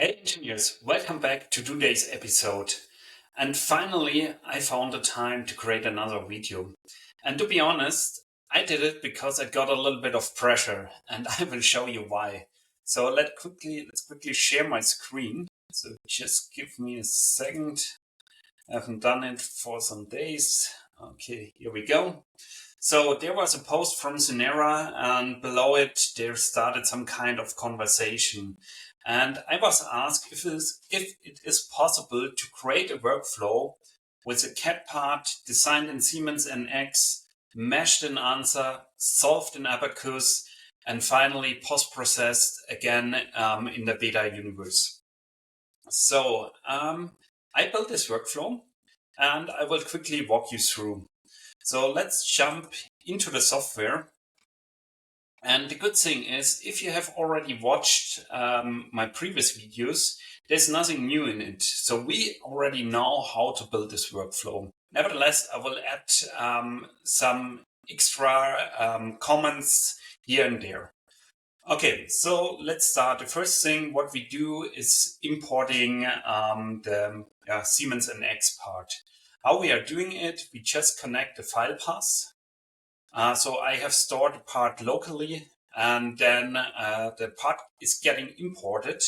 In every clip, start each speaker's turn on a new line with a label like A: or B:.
A: Hey engineers, welcome back to today's episode. And finally, I found the time to create another video. And to be honest, I did it because I got a little bit of pressure, and I will show you why. So let's quickly share my screen. So just give me a second. I haven't done it for some days. Okay, here we go. So there was a post from Synera, and below it there started some kind of conversation. And I was asked if it is possible to create a workflow with a CAD part designed in SiemensNX, meshed in ANSA, solved in Abaqus, and finally post-processed again in the beta universe. So I built this workflow, and I will quickly walk you through. So let's jump into the software. And the good thing is, if you have already watched my previous videos, there's nothing new in it. So we already know how to build this workflow. Nevertheless, I will add some extra comments here and there. Okay, so let's start. The first thing what we do is importing the SiemensNX part. How we are doing it, we just connect the file path. So I have stored the part locally, and then the part is getting imported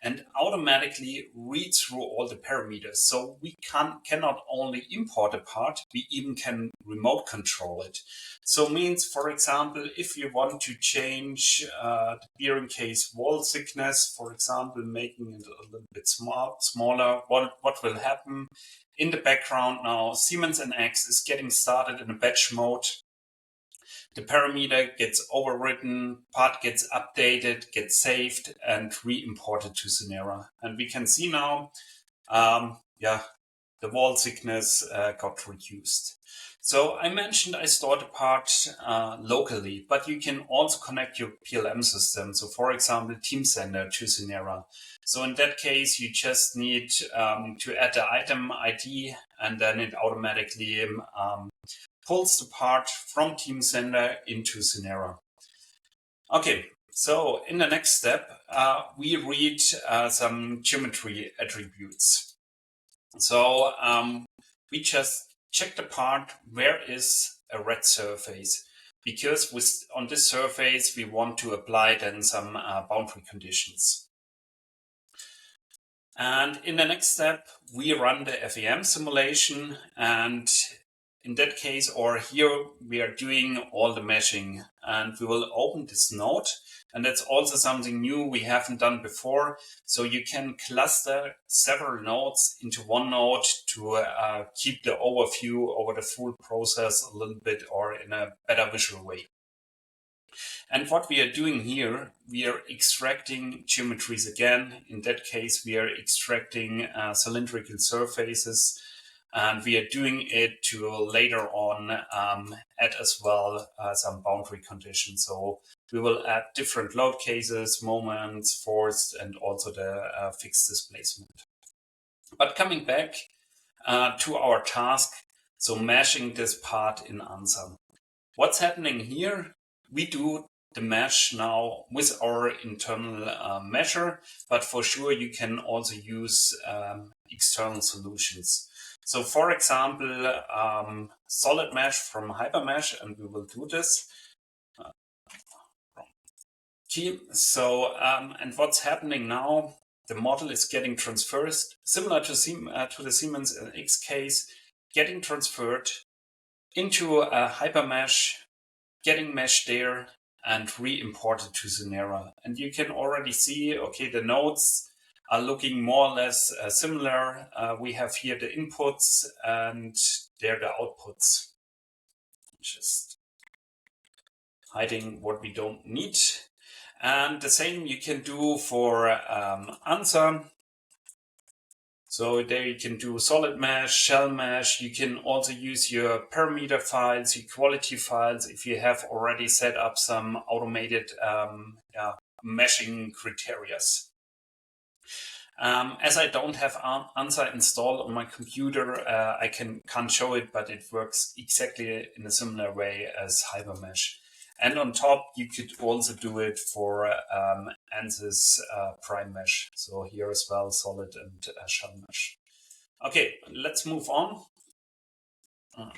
A: and automatically reads through all the parameters. So we cannot only import a part, we even can remote control it. So means, for example, if you want to change the bearing case wall thickness, for example, making it a little bit smaller, what will happen? In the background now, SiemensNX is getting started in a batch mode. The parameter gets overwritten, part gets updated, gets saved, and re-imported to Synera. And we can see now, the wall thickness got reduced. So I mentioned I stored the part locally, but you can also connect your PLM system. So for example, Teamcenter to Synera. So in that case, you just need to add the item ID, and then it automatically pulls the part from Teamcenter into Synera. Okay, so in the next step, we read some geometry attributes. So we just check the part where is a red surface, because on this surface we want to apply then some boundary conditions. And in the next step, we run the FEM simulation, and in that case, or here, we are doing all the meshing, and we will open this node. And that's also something new we haven't done before. So you can cluster several nodes into one node to keep the overview over the full process a little bit, or in a better visual way. And what we are doing here, we are extracting geometries again. In that case, we are extracting cylindrical surfaces. And we are doing it to later on add as well some boundary conditions. So we will add different load cases, moments, force, and also the fixed displacement. But coming back to our task, so meshing this part in ANSA. What's happening here? We do the mesh now with our internal measure, but for sure you can also use external solutions. So for example, solid mesh from HyperMesh, and we will do this. So, and what's happening now, the model is getting transferred, similar to the SiemensNX case, getting transferred into a HyperMesh, getting meshed there, and re-imported to Synera. And you can already see, okay, the nodes are looking more or less similar. We have here the inputs, and there the outputs. Just hiding what we don't need. And the same you can do for ANSA. So there you can do solid mesh, shell mesh. You can also use your parameter files, your quality files, if you have already set up some automated meshing criteria. As I don't have ANSA installed on my computer, I can't show it, but it works exactly in a similar way as HyperMesh. And on top, you could also do it for ANSYS prime mesh. So here as well, solid and shell mesh. Okay, let's move on.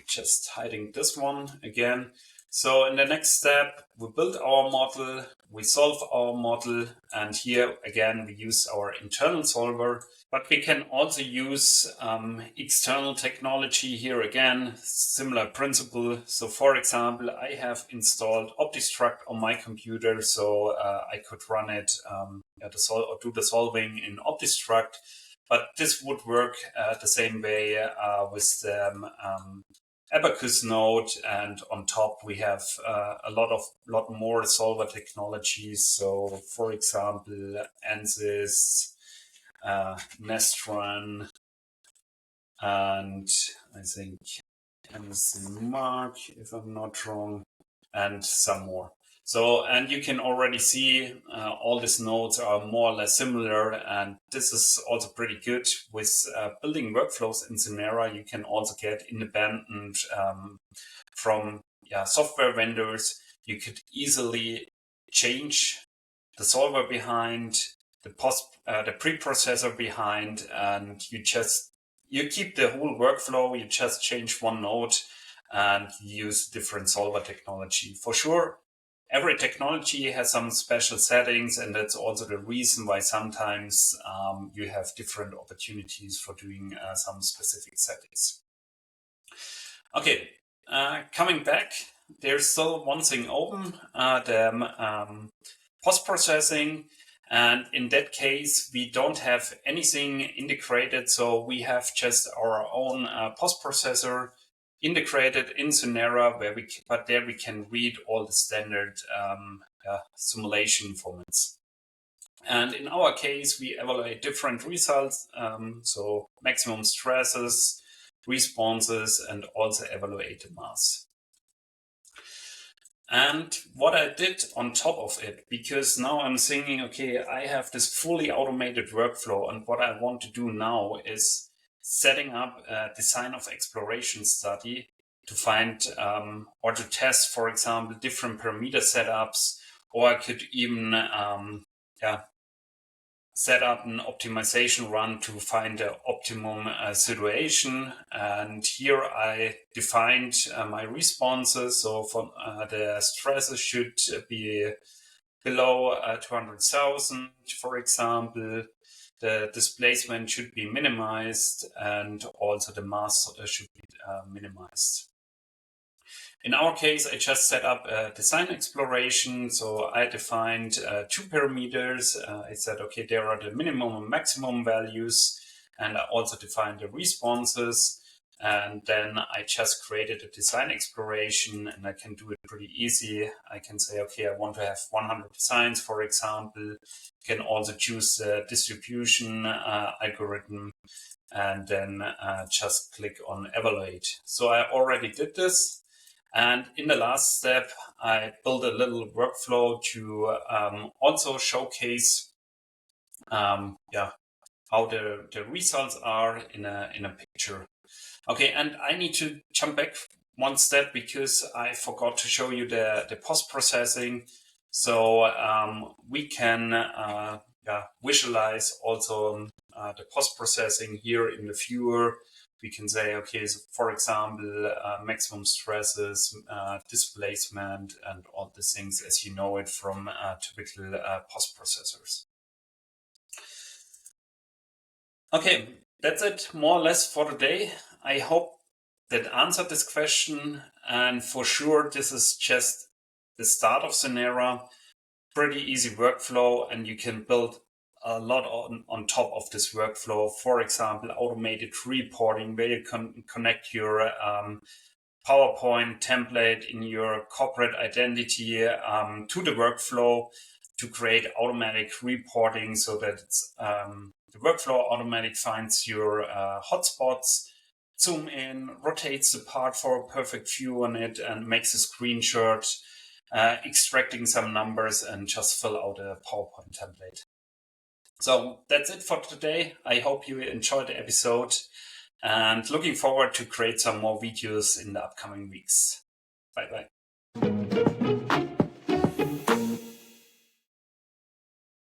A: Just hiding this one again. So in the next step, we build our model, we solve our model, and here again we use our internal solver, but we can also use external technology here again, similar principle. So for example, I have installed OptiStruct on my computer, so I could run it or do the solving in OptiStruct. But this would work the same way with the Abaqus node, and on top we have a lot more solver technologies. So, for example, ANSYS, Nestrun, and I think Mark, if I'm not wrong, and some more. So, and you can already see all these nodes are more or less similar, and this is also pretty good with building workflows in Synera. You can also get independent from software vendors. You could easily change the solver behind, the preprocessor behind, and you keep the whole workflow. You just change one node and use different solver technology. For sure, every technology has some special settings, and that's also the reason why sometimes you have different opportunities for doing some specific settings. Okay, coming back, there's still one thing open, the post-processing. And in that case, we don't have anything integrated. So we have just our own post-processor integrated in Synera, but there we can read all the standard simulation formats. And in our case, we evaluate different results. So maximum stresses, responses, and also evaluate the mass. And what I did on top of it, because now I'm thinking, okay, I have this fully automated workflow, and what I want to do now is setting up a design of exploration study to find or to test, for example, different parameter setups, or I could even set up an optimization run to find the optimum situation. And here I defined my responses. So for the stresses should be below 200,000, for example. The displacement should be minimized, and also the mass should be minimized. In our case, I just set up a design exploration. So I defined 2 parameters. I said, okay, there are the minimum and maximum values. And I also defined the responses. And then I just created a design exploration, and I can do it pretty easy. I can say, okay, I want to have 100 designs, for example. You can also choose the distribution algorithm, and then just click on evaluate. So I already did this. And in the last step, I built a little workflow to also showcase how the results are in a picture. Okay, and I need to jump back one step because I forgot to show you the post-processing. So we can visualize also the post-processing here in the viewer. We can say, okay, so for example, maximum stresses, displacement, and all the things as you know it from typical post-processors. Okay, that's it more or less for today. I hope that answered this question. And for sure, this is just the start of Synera. Pretty easy workflow, and you can build a lot on top of this workflow. For example, automated reporting, where you can connect your PowerPoint template in your corporate identity to the workflow to create automatic reporting, so that it's, the workflow automatic finds your hotspots, zoom in, rotates the part for a perfect view on it, and makes a screenshot, extracting some numbers, and just fill out a PowerPoint template. So that's it for today. I hope you enjoyed the episode, and looking forward to create some more videos in the upcoming weeks. Bye-bye.